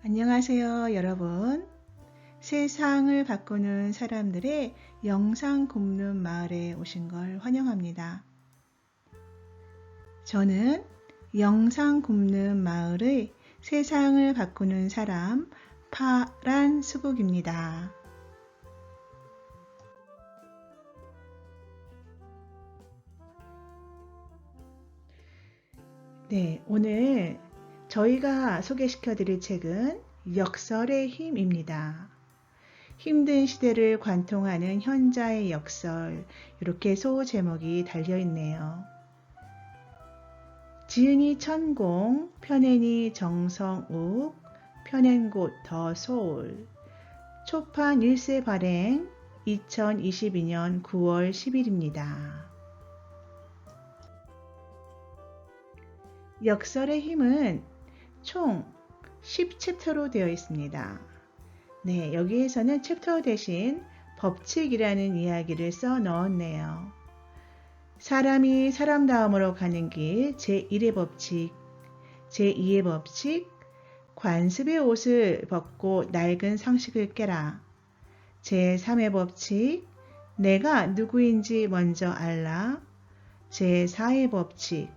안녕하세요, 여러분. 세상을 바꾸는 사람들의 영상 굽는 마을에 오신 걸 환영합니다. 저는 영상 굽는 마을의 세상을 바꾸는 사람 파란수국입니다. 네, 오늘 저희가 소개시켜 드릴 책은 역설의 힘입니다. 힘든 시대를 관통하는 현자의 역설, 이렇게 소제목이 달려있네요. 지은이 천공, 펴낸이 정성욱, 펴낸 곳 더 소울. 초판 1세 발행 2022년 9월 10일입니다. 역설의 힘은 총 10챕터로 되어 있습니다. 네, 여기에서는 챕터 대신 법칙이라는 이야기를 써 넣었네요. 사람이 사람다움으로 가는 길 제1의 법칙, 제2의 법칙, 관습의 옷을 벗고 낡은 상식을 깨라. 제3의 법칙, 내가 누구인지 먼저 알라. 제4의 법칙,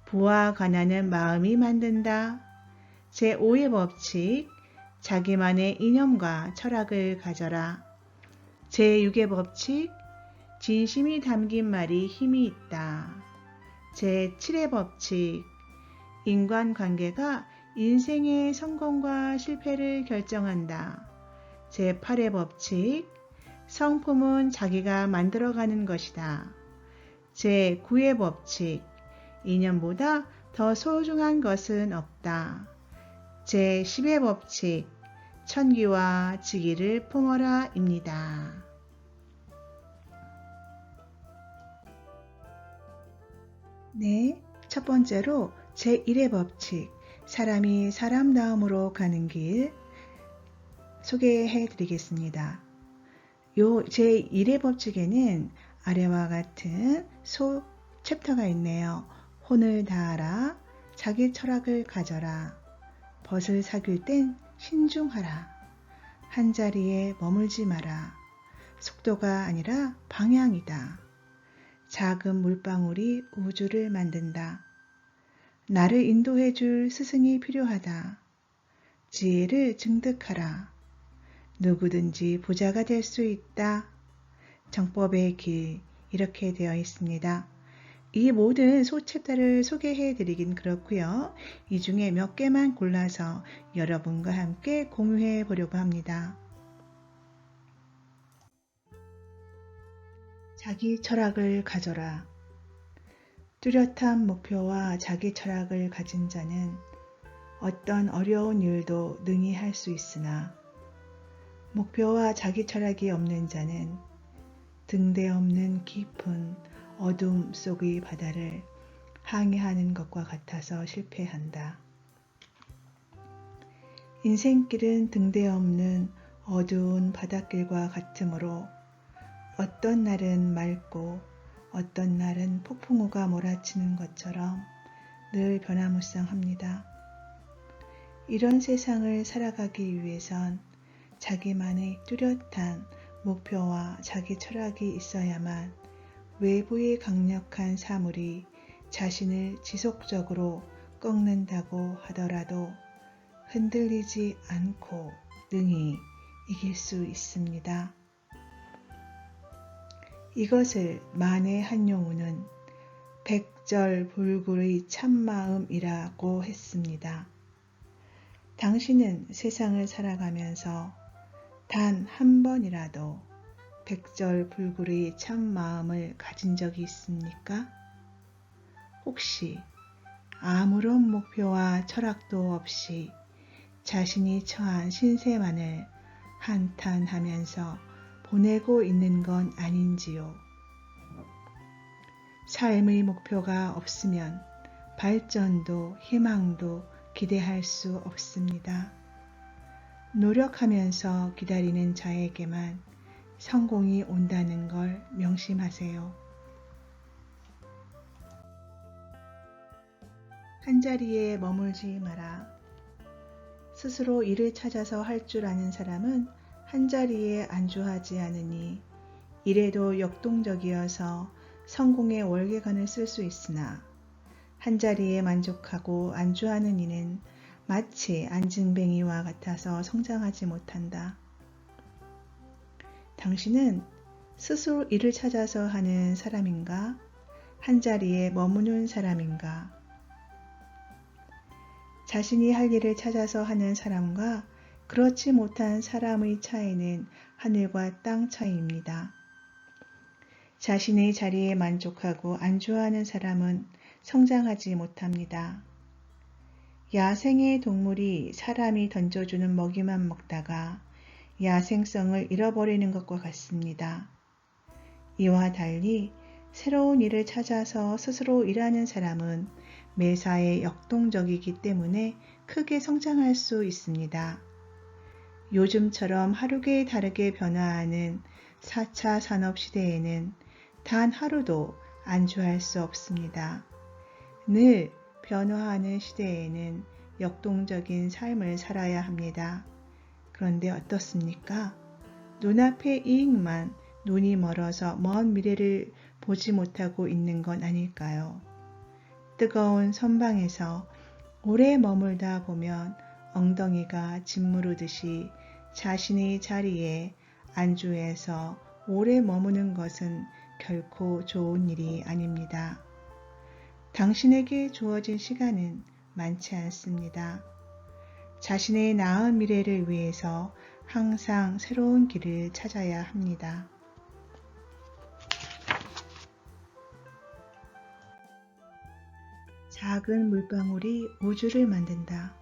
부와 가난은 마음이 만든다. 제5의 법칙, 자기만의 이념과 철학을 가져라. 제6의 법칙, 진심이 담긴 말이 힘이 있다. 제7의 법칙, 인간관계가 인생의 성공과 실패를 결정한다. 제8의 법칙, 성품은 자기가 만들어가는 것이다. 제9의 법칙, 인연보다 더 소중한 것은 없다. 제10의 법칙, 천기와 지기를 품어라 입니다. 네, 첫 번째로 제1의 법칙, 사람이 사람다움으로 가는 길 소개해 드리겠습니다. 요 제1의 법칙에는 아래와 같은 소 챕터가 있네요. 혼을 다하라, 자기 철학을 가져라, 벗을 사귈 땐 신중하라, 한자리에 머물지 마라, 속도가 아니라 방향이다. 작은 물방울이 우주를 만든다. 나를 인도해 줄 스승이 필요하다. 지혜를 증득하라. 누구든지 부자가 될 수 있다. 정법의 길, 이렇게 되어 있습니다. 이 모든 소챕터를 소개해 드리긴 그렇고요. 이 중에 몇 개만 골라서 여러분과 함께 공유해 보려고 합니다. 자기 철학을 가져라. 뚜렷한 목표와 자기 철학을 가진 자는 어떤 어려운 일도 능히 할 수 있으나 목표와 자기 철학이 없는 자는 등대 없는 깊은 어둠 속의 바다를 항해하는 것과 같아서 실패한다. 인생길은 등대 없는 어두운 바닷길과 같으므로 어떤 날은 맑고 어떤 날은 폭풍우가 몰아치는 것처럼 늘 변화무쌍합니다. 이런 세상을 살아가기 위해선 자기만의 뚜렷한 목표와 자기 철학이 있어야만 외부의 강력한 사물이 자신을 지속적으로 꺾는다고 하더라도 흔들리지 않고 능히 이길 수 있습니다. 이것을 만해 한용우는 백절불굴의 참마음이라고 했습니다. 당신은 세상을 살아가면서 단 한 번이라도 백절불굴의 참마음을 가진 적이 있습니까? 혹시 아무런 목표와 철학도 없이 자신이 처한 신세만을 한탄하면서 보내고 있는 건 아닌지요? 삶의 목표가 없으면 발전도 희망도 기대할 수 없습니다. 노력하면서 기다리는 자에게만 성공이 온다는 걸 명심하세요. 한자리에 머물지 마라. 스스로 일을 찾아서 할 줄 아는 사람은 한자리에 안주하지 않으니 일에도 역동적이어서 성공의 월계관을 쓸 수 있으나 한자리에 만족하고 안주하는 이는 마치 안징뱅이와 같아서 성장하지 못한다. 당신은 스스로 일을 찾아서 하는 사람인가? 한자리에 머무는 사람인가? 자신이 할 일을 찾아서 하는 사람과 그렇지 못한 사람의 차이는 하늘과 땅 차이입니다. 자신의 자리에 만족하고 안주하는 사람은 성장하지 못합니다. 야생의 동물이 사람이 던져주는 먹이만 먹다가 야생성을 잃어버리는 것과 같습니다. 이와 달리 새로운 일을 찾아서 스스로 일하는 사람은 매사에 역동적이기 때문에 크게 성장할 수 있습니다. 요즘처럼 하루게 다르게 변화하는 4차 산업시대에는 단 하루도 안주할 수 없습니다. 늘 변화하는 시대에는 역동적인 삶을 살아야 합니다. 그런데 어떻습니까? 눈앞의 이익만 눈이 멀어서 먼 미래를 보지 못하고 있는 건 아닐까요? 뜨거운 선방에서 오래 머물다 보면 엉덩이가 짓무르듯이 자신의 자리에 안주해서 오래 머무는 것은 결코 좋은 일이 아닙니다. 당신에게 주어진 시간은 많지 않습니다. 자신의 나은 미래를 위해서 항상 새로운 길을 찾아야 합니다. 작은 물방울이 우주를 만든다.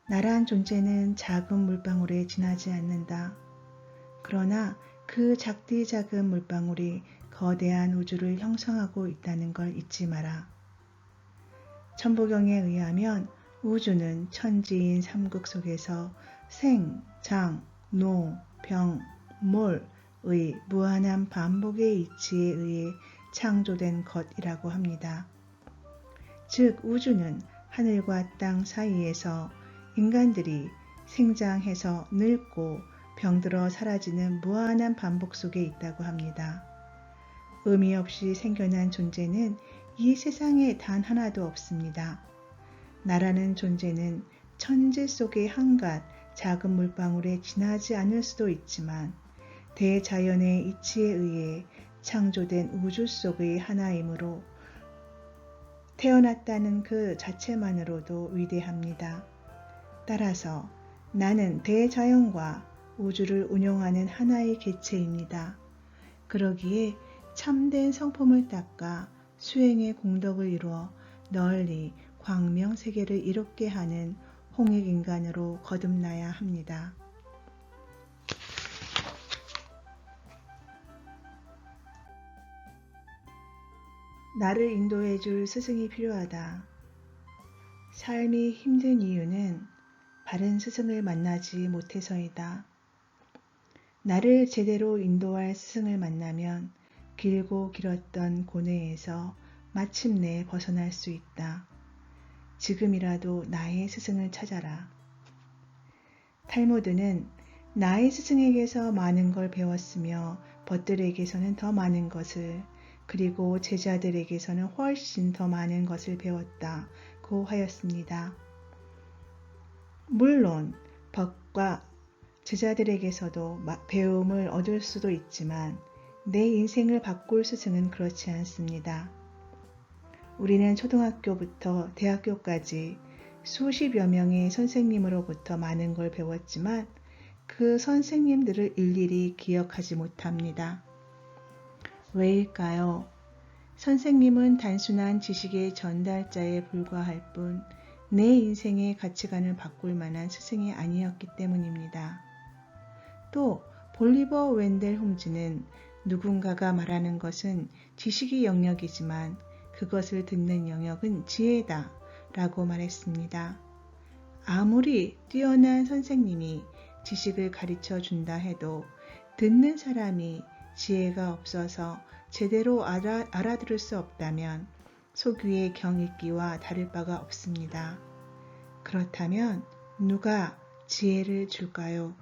나란 존재는 작은 물방울에 지나지 않는다. 그러나 그 작디 작은 물방울이 거대한 우주를 형성하고 있다는 걸 잊지 마라. 천부경에 의하면 우주는 천지인 삼국 속에서 생, 장, 노, 병, 몰의 무한한 반복의 이치에 의해 창조된 것이라고 합니다. 즉 우주는 하늘과 땅 사이에서 인간들이 생장해서 늙고 병들어 사라지는 무한한 반복 속에 있다고 합니다. 의미 없이 생겨난 존재는 이 세상에 단 하나도 없습니다. 나라는 존재는 천지 속의 한갓 작은 물방울에 지나지 않을 수도 있지만 대자연의 이치에 의해 창조된 우주 속의 하나이므로 태어났다는 그 자체만으로도 위대합니다. 따라서 나는 대자연과 우주를 운용하는 하나의 개체입니다. 그러기에 참된 성품을 닦아 수행의 공덕을 이루어 널리 광명세계를 이롭게 하는 홍익인간으로 거듭나야 합니다. 나를 인도해 줄 스승이 필요하다. 삶이 힘든 이유는 바른 스승을 만나지 못해서이다. 나를 제대로 인도할 스승을 만나면 길고 길었던 고뇌에서 마침내 벗어날 수 있다. 지금이라도 나의 스승을 찾아라. 탈무드는 나의 스승에게서 많은 걸 배웠으며 벗들에게서는 더 많은 것을 그리고 제자들에게서는 훨씬 더 많은 것을 배웠다고 하였습니다. 물론 벗과 제자들에게서도 배움을 얻을 수도 있지만 내 인생을 바꿀 스승은 그렇지 않습니다. 우리는 초등학교부터 대학교까지 수십여 명의 선생님으로부터 많은 걸 배웠지만 그 선생님들을 일일이 기억하지 못합니다. 왜일까요? 선생님은 단순한 지식의 전달자에 불과할 뿐 내 인생의 가치관을 바꿀 만한 스승이 아니었기 때문입니다. 또 볼리버 웬델 홈즈는 누군가가 말하는 것은 지식의 영역이지만 그것을 듣는 영역은 지혜다 라고 말했습니다. 아무리 뛰어난 선생님이 지식을 가르쳐 준다 해도 듣는 사람이 지혜가 없어서 제대로 알아들을 수 없다면 속 위의 경 읽기와 다를 바가 없습니다. 그렇다면 누가 지혜를 줄까요?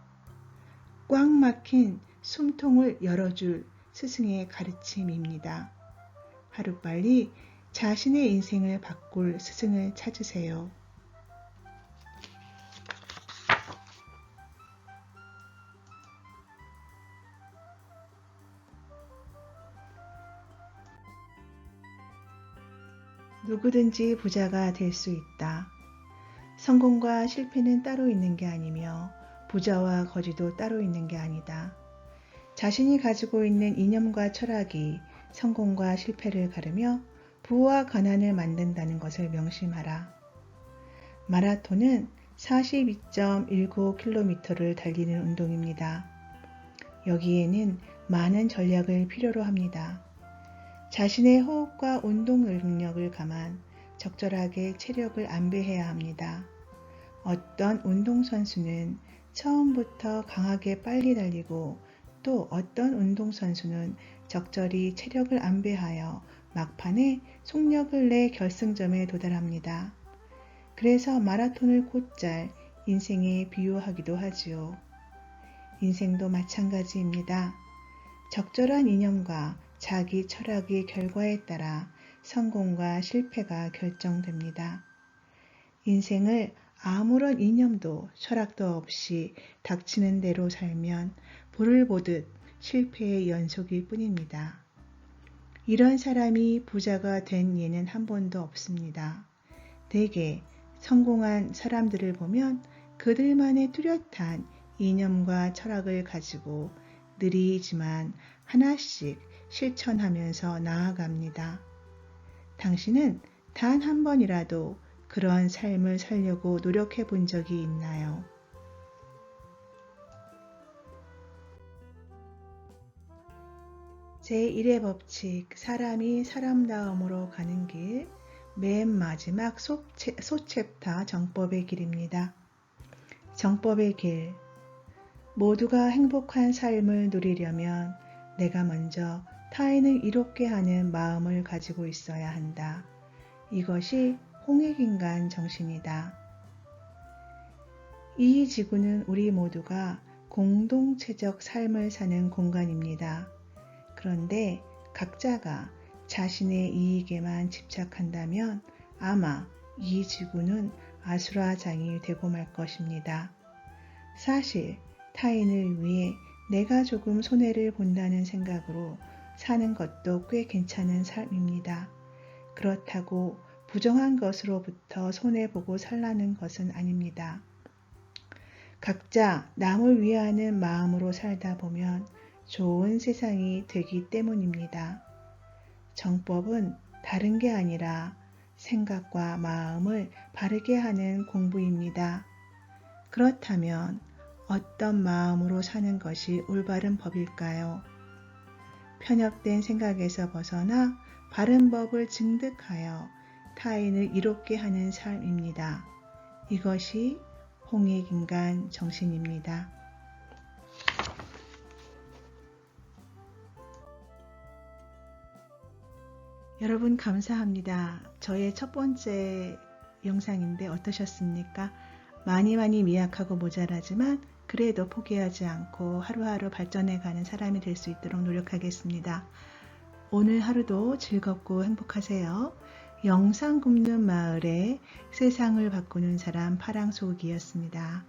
꽉 막힌 숨통을 열어줄 스승의 가르침입니다. 하루빨리 자신의 인생을 바꿀 스승을 찾으세요. 누구든지 부자가 될 수 있다. 성공과 실패는 따로 있는 게 아니며 부자와 거지도 따로 있는 게 아니다. 자신이 가지고 있는 이념과 철학이 성공과 실패를 가르며 부와 가난을 만든다는 것을 명심하라. 마라톤은 42.19km를 달리는 운동입니다. 여기에는 많은 전략을 필요로 합니다. 자신의 호흡과 운동 능력을 감안 적절하게 체력을 안배해야 합니다. 어떤 운동선수는 처음부터 강하게 빨리 달리고 또 어떤 운동선수는 적절히 체력을 안배하여 막판에 속력을 내 결승점에 도달합니다. 그래서 마라톤을 곧잘 인생에 비유하기도 하지요. 인생도 마찬가지입니다. 적절한 이념과 자기 철학의 결과에 따라 성공과 실패가 결정됩니다. 인생을 아무런 이념도 철학도 없이 닥치는 대로 살면 불을 보듯 실패의 연속일 뿐입니다. 이런 사람이 부자가 된 예는 한 번도 없습니다. 대개 성공한 사람들을 보면 그들만의 뚜렷한 이념과 철학을 가지고 느리지만 하나씩 실천하면서 나아갑니다. 당신은 단 한 번이라도 그런 삶을 살려고 노력해 본 적이 있나요? 제1의 법칙, 사람이 사람다움으로 가는 길, 맨 마지막 소챕터 정법의 길입니다. 정법의 길, 모두가 행복한 삶을 누리려면 내가 먼저 타인을 이롭게 하는 마음을 가지고 있어야 한다. 이것이 홍익인간 정신이다. 이 지구는 우리 모두가 공동체적 삶을 사는 공간입니다. 그런데 각자가 자신의 이익에만 집착한다면 아마 이 지구는 아수라장이 되고 말 것입니다. 사실 타인을 위해 내가 조금 손해를 본다는 생각으로 사는 것도 꽤 괜찮은 삶입니다. 그렇다고 부정한 것으로부터 손해보고 살라는 것은 아닙니다. 각자 남을 위하는 마음으로 살다 보면 좋은 세상이 되기 때문입니다. 정법은 다른 게 아니라 생각과 마음을 바르게 하는 공부입니다. 그렇다면 어떤 마음으로 사는 것이 올바른 법일까요? 편협된 생각에서 벗어나 바른 법을 증득하여 타인을 이롭게 하는 삶입니다. 이것이 홍익인간 정신입니다. 여러분 감사합니다. 저의 첫 번째 영상인데 어떠셨습니까? 많이 미약하고 모자라지만 그래도 포기하지 않고 하루하루 발전해가는 사람이 될 수 있도록 노력하겠습니다. 오늘 하루도 즐겁고 행복하세요. 영상 굽는 마을에 세상을 바꾸는 사람 파랑소옥이었습니다.